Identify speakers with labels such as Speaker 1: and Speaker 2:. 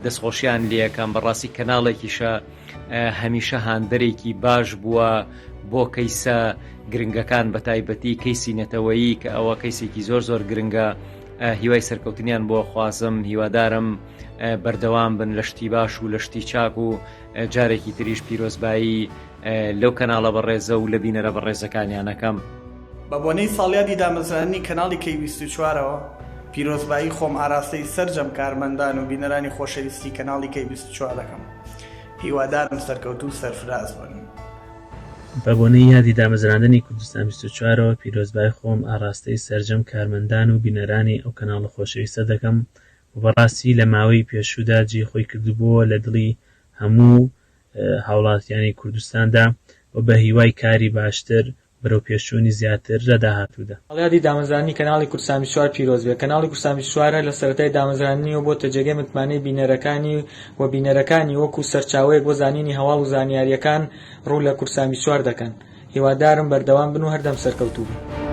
Speaker 1: دەستخۆشیان لێەکەم. بەڕاستی کەناڵێکیشە هەمیشە هاندەرێکی باش بووە بۆ کەیسە گرنگەکان، بە تایبەتی کەیسی نەتەوەیی کە ئەوە کەیسێکی زۆر گرنگە. هیوای سەرکەوتنیان بۆ خوازم، هیوادارم بەردەوام بن لە شتی باش و لە شتی چاک و جارێکی تریش پیرۆزبایی لەو کەناڵە بەڕێزە و لە بینەرە بەڕێزەکانیانەکەم.
Speaker 2: بە بۆنەی ساڵیادی دامەزرانی کەناڵی K24ەوە پیرۆزبایی خۆم ئاراستەی سەرجەم کارمەندان و بینەرانی خۆشەویستی کەناڵی K24 دەکەم. هیوادارم سەرکەوتو و سەرفراز بن.
Speaker 3: بە بۆنەی یادی دامەزراندنی کوردستان 24ەوە پیرۆزبای خۆم ئاراستەی سەرجەم کارمەندان و بینەرانی ئەو کەناڵە خۆشەویستە دەکەم و بەڕاستی لە ماوەی پێشوودا جێ خۆی کردبووە لە دڵی هەموو هاوڵاتیانی کوردستاندا و بە هیوای کاری باشتر بەرەو پێشچوونی زیاتر لە داهاتوودا.
Speaker 4: ساڵیادی دامەزرانی کەناڵی کوردستان 24 پیرۆز بێت. کەناڵی کوردستان 24 لە سەرەتای دامەزرانیەوە بۆ تەجێگەی متمانەی بینەرەکانی و بینەرەکانی وەکو سەرچاوەیەک بۆ زانینی هەواڵ و زانیاریەکان ڕوو لە کوردستان 24 دەکەن. هیوادارم بەردەوام بن و هەردەم سەرکەوتوو بن.